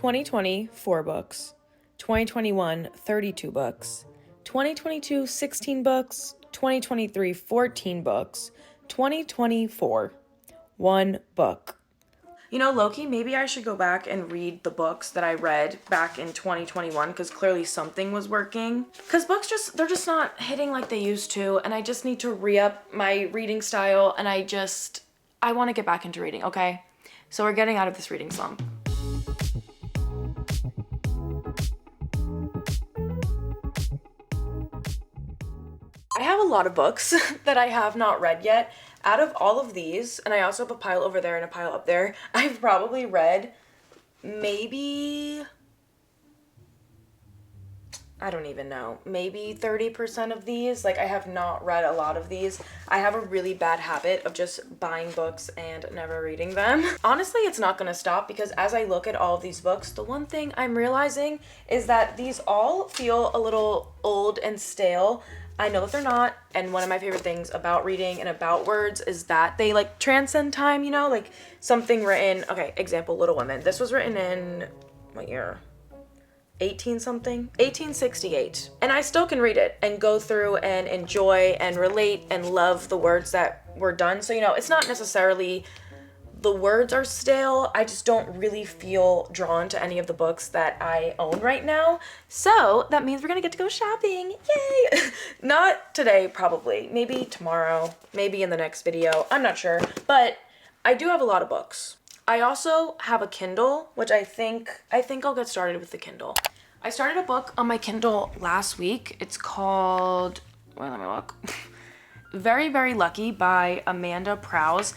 2020, 4 books. 2021, 32 books. 2022, 16 books. 2023, 14 books. 2024, 1 book. You know, Loki, maybe I should go back and read the books that I read back in 2021 because clearly something was working. Because books they're just not hitting like they used to, and I just need to re-up my reading style, and I want to get back into reading, okay? So we're getting out of this reading slump. I have a lot of books that I have not read yet. Out of all of these, and I also have a pile over there and a pile up there, I've probably read maybe 30% of these. Like, I have not read a lot of these. I have a really bad habit of just buying books and never reading them. Honestly, it's not gonna stop because as I look at all of these books, the one thing I'm realizing is that these all feel a little old and stale. I know that they're not, and one of my favorite things about reading and about words is that they like transcend time, you know, like something written, okay, example, Little Women. This was written in, what year? 1868. And I still can read it and go through and enjoy and relate and love the words that were done. So, you know, it's not necessarily the words are stale. I just don't really feel drawn to any of the books that I own right now. So that means we're gonna get to go shopping. Yay! Not today, probably. Maybe tomorrow, maybe in the next video. I'm not sure, but I do have a lot of books. I also have a Kindle, which I think I'll get started with the Kindle. I started a book on my Kindle last week. It's called, well, let me look. Very, Very Lucky by Amanda Prowse.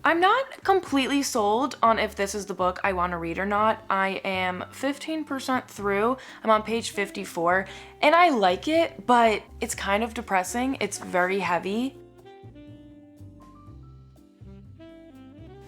I'm not completely sold on if this is the book I want to read or not. I am 15% through. I'm on page 54, and I like it, but it's kind of depressing. It's very heavy.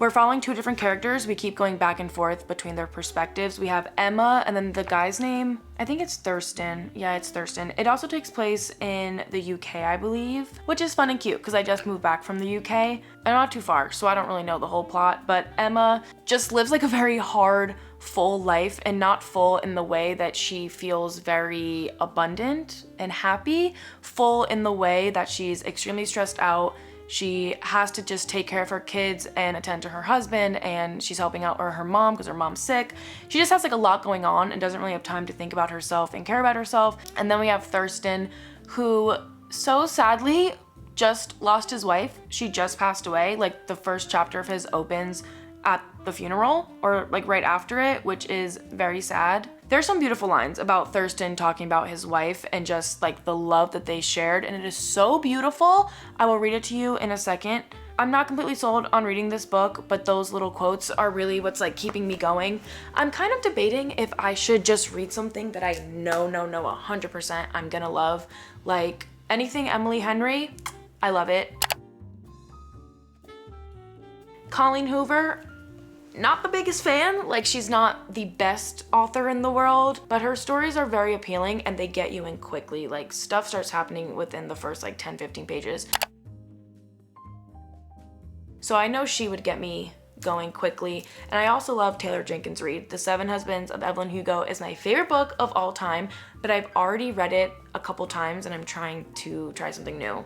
We're following 2 different characters. We keep going back and forth between their perspectives. We have Emma, and then the guy's name, I think it's Thurston. Yeah, it's Thurston. It also takes place in the UK, I believe, which is fun and cute because I just moved back from the UK. I'm not too far, so I don't really know the whole plot, but Emma just lives like a very hard, full life, and not full in the way that she feels very abundant and happy, full in the way that she's extremely stressed out. She has to just take care of her kids and attend to her husband, and she's helping out her mom because her mom's sick. She just has like a lot going on and doesn't really have time to think about herself and care about herself. And then we have Thurston, who so sadly just lost his wife. She just passed away. Like, the first chapter of his opens at the funeral, or like right after it, which is very sad. There's some beautiful lines about Thurston talking about his wife and just like the love that they shared, and it is so beautiful. I will read it to you in a second. I'm not completely sold on reading this book, but those little quotes are really what's like keeping me going. I'm kind of debating if I should just read something that I know 100% I'm gonna love. Like anything Emily Henry, I love it. Colleen Hoover, not the biggest fan. Like, she's not the best author in the world, but her stories are very appealing and they get you in quickly. Like, stuff starts happening within the first like 10-15 pages. So I know she would get me going quickly. And I also love Taylor Jenkins Reid. The 7 Husbands of Evelyn Hugo is my favorite book of all time, but I've already read it a couple times and I'm trying to try something new.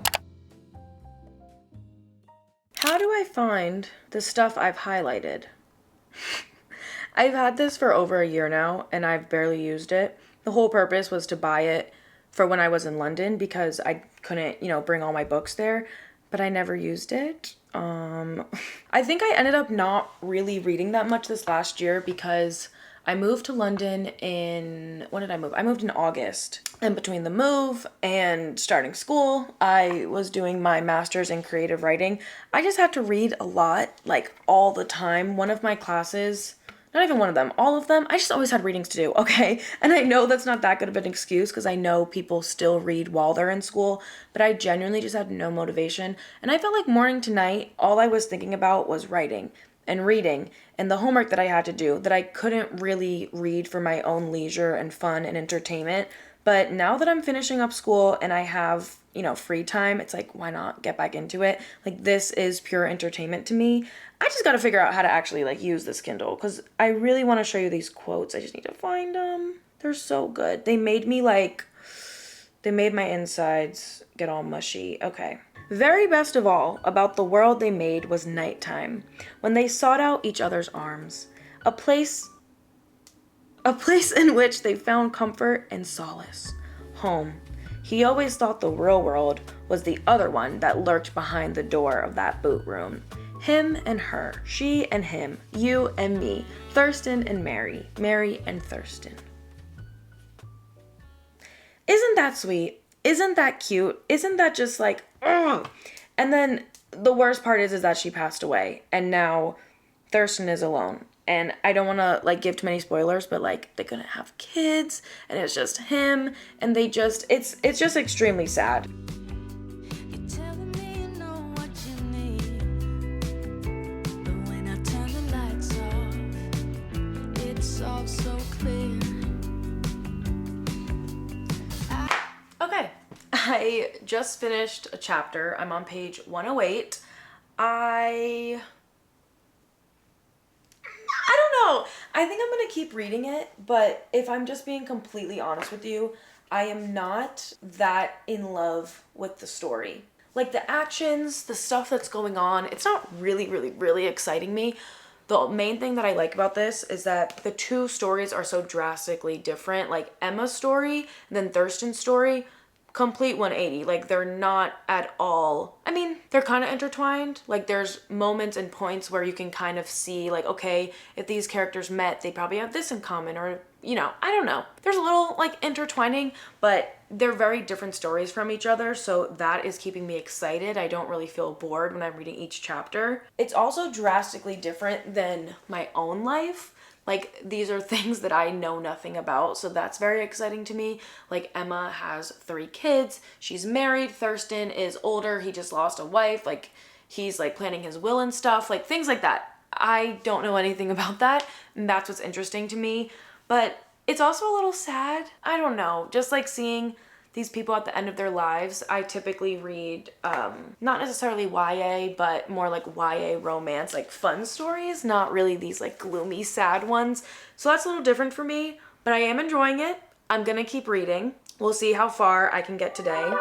How do I find the stuff I've highlighted? I've had this for over a year now and I've barely used it. The whole purpose was to buy it for when I was in London because I couldn't, bring all my books there, but I never used it. I think I ended up not really reading that much this last year because I moved to London when did I move? I moved in August. And between the move and starting school, I was doing my master's in creative writing. I just had to read a lot, like all the time. One of my classes, not even one of them, all of them, I just always had readings to do, okay? And I know that's not that good of an excuse because I know people still read while they're in school, but I genuinely just had no motivation. And I felt like morning to night, all I was thinking about was writing and reading and the homework that I had to do that I couldn't really read for my own leisure and fun and entertainment. But now that I'm finishing up school and I have, free time, it's like, why not get back into it? Like, this is pure entertainment to me. I just got to figure out how to actually, like, use this Kindle because I really want to show you these quotes. I just need to find them. They're so good. They made my insides get all mushy. Okay. Very best of all about the world they made was nighttime, when they sought out each other's arms, a place in which they found comfort and solace. Home. He always thought the real world was the other one that lurked behind the door of that boot room. Him and her, she and him, you and me, Thurston and Mary, Mary and Thurston. Isn't that sweet? Isn't that cute? Isn't that just like, ugh? And then the worst part is that she passed away and now Thurston is alone. And I don't want to like give too many spoilers, but like they're gonna have kids and it's just him and it's just extremely sad. Okay, I just finished a chapter. I'm on page 108. I don't know. I think I'm going to keep reading it, but if I'm just being completely honest with you, I am not that in love with the story. Like the actions, the stuff that's going on, it's not really, really, really exciting me. The main thing that I like about this is that the two stories are so drastically different. Like Emma's story and then Thurston's story, complete 180. Like they're not at all, I mean, they're kind of intertwined. Like there's moments and points where you can kind of see like, okay, if these characters met, they probably have this in common, or I don't know. There's a little like intertwining, but they're very different stories from each other, so that is keeping me excited. I don't really feel bored when I'm reading each chapter. It's also drastically different than my own life. Like, these are things that I know nothing about, so that's very exciting to me. Like, Emma has 3 kids. She's married. Thurston is older. He just lost a wife. Like, he's, like, planning his will and stuff. Like, things like that. I don't know anything about that, and that's what's interesting to me. But it's also a little sad. I don't know. Just, like, seeing these people at the end of their lives. I typically read, not necessarily YA, but more like YA romance, like fun stories, not really these like gloomy, sad ones. So that's a little different for me, but I am enjoying it. I'm gonna keep reading. We'll see how far I can get today.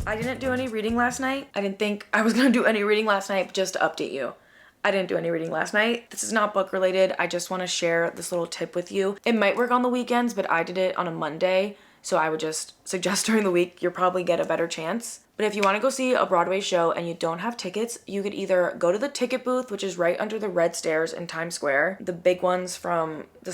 I didn't do any reading last night. I didn't think I was gonna do any reading last night, but just to update you, I didn't do any reading last night. This is not book related. I just wanna share this little tip with you. It might work on the weekends, but I did it on a Monday, so I would just suggest during the week, you'll probably get a better chance. But if you wanna go see a Broadway show and you don't have tickets, you could either go to the ticket booth, which is right under the red stairs in Times Square, the big ones from the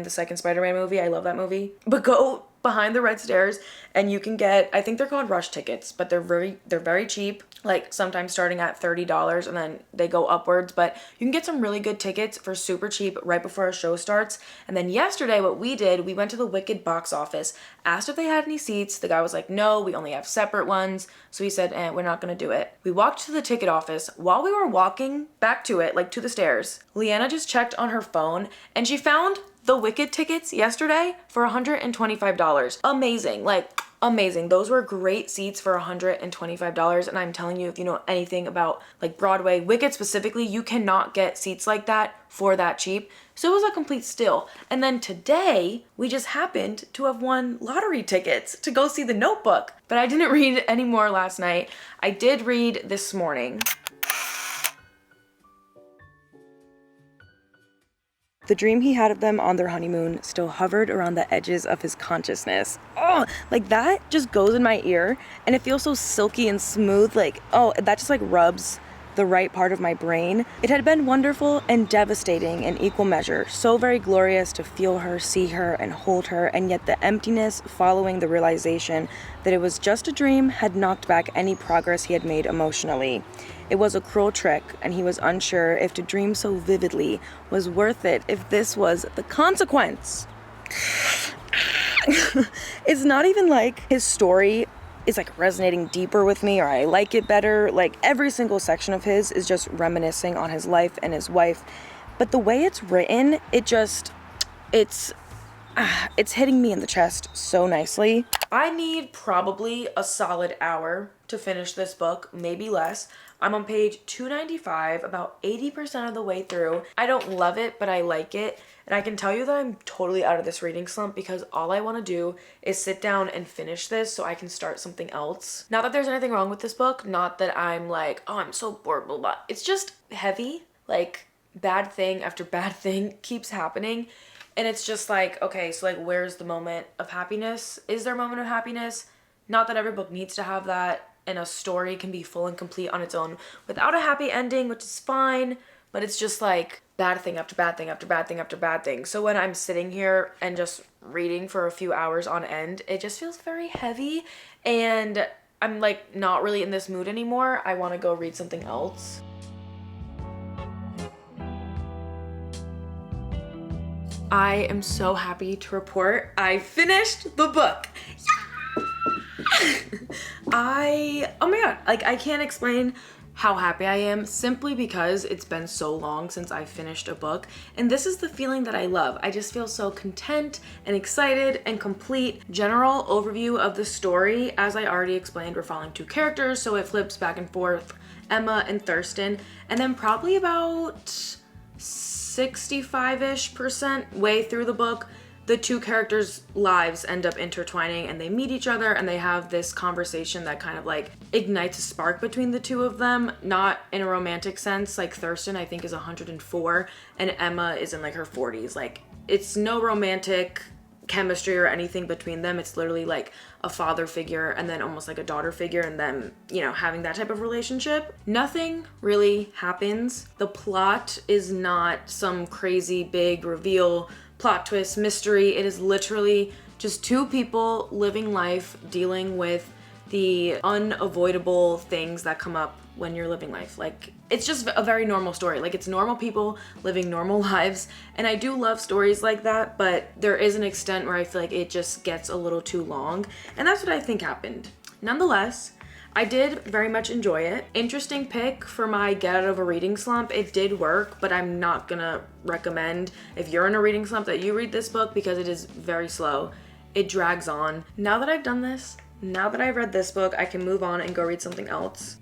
second Spider-Man movie. I love that movie. But go behind the red stairs and you can get, I think they're called rush tickets, but they're very cheap, like sometimes starting at $30 and then they go upwards, but you can get some really good tickets for super cheap right before a show starts. And then yesterday what we did, we went to the Wicked box office, asked if they had any seats. The guy was like, no, we only have separate ones. So he said, we're not gonna do it. We walked to the ticket office. While we were walking back to it, like to the stairs, Leanna just checked on her phone and she found the Wicked tickets yesterday for $125. Amazing, like amazing. Those were great seats for $125. And I'm telling you, if you know anything about like Broadway, Wicked specifically, you cannot get seats like that for that cheap. So it was a complete steal. And then today, we just happened to have won lottery tickets to go see The Notebook. But I didn't read any more last night. I did read this morning. The dream he had of them on their honeymoon still hovered around the edges of his consciousness. Oh, like that just goes in my ear and it feels so silky and smooth. Like, oh, that just like rubs the right part of my brain. It had been wonderful and devastating in equal measure. So very glorious to feel her, see her, and hold her. And yet the emptiness following the realization that it was just a dream had knocked back any progress he had made emotionally. It was a cruel trick, and he was unsure if to dream so vividly was worth it, if this was the consequence. it's not even like his story is like resonating deeper with me or I like it better. Like every single section of his is just reminiscing on his life and his wife. But the way it's written, it's hitting me in the chest so nicely. I need probably a solid hour to finish this book, maybe less. I'm on page 295, about 80% of the way through. I don't love it, but I like it. And I can tell you that I'm totally out of this reading slump because all I want to do is sit down and finish this so I can start something else. Not that there's anything wrong with this book, not that I'm like, oh, I'm so bored, blah, blah. It's just heavy, like bad thing after bad thing keeps happening. And it's just like, okay, so like, where's the moment of happiness? Is there a moment of happiness? Not that every book needs to have that, and a story can be full and complete on its own without a happy ending, which is fine, but it's just like bad thing after bad thing after bad thing after bad thing. So when I'm sitting here and just reading for a few hours on end, it just feels very heavy, and I'm like not really in this mood anymore. I want to go read something else. I am so happy to report I finished the book. Oh my god, like I can't explain how happy I am simply because it's been so long since I finished a book, and this is the feeling that I love. I just feel so content and excited and complete. General overview of the story, as I already explained, we're following two characters, so it flips back and forth, Emma and Thurston, and then probably about 65-ish% way through the book, the two characters' lives end up intertwining and they meet each other and they have this conversation that kind of like ignites a spark between the two of them, not in a romantic sense. Like Thurston, I think, is 104 and Emma is in like her 40s. Like it's no romantic chemistry or anything between them. It's literally like a father figure and then almost like a daughter figure and them, you know, having that type of relationship. Nothing really happens. The plot is not some crazy big reveal, plot twist, mystery. It is literally just two people living life, dealing with the unavoidable things that come up when you're living life. Like it's just a very normal story. Like it's normal people living normal lives. And I do love stories like that, but there is an extent where I feel like it just gets a little too long. And that's what I think happened. Nonetheless, I did very much enjoy it. Interesting pick for my get out of a reading slump. It did work, but I'm not gonna recommend if you're in a reading slump that you read this book because it is very slow. It drags on. Now that I've done this, now that I've read this book, I can move on and go read something else.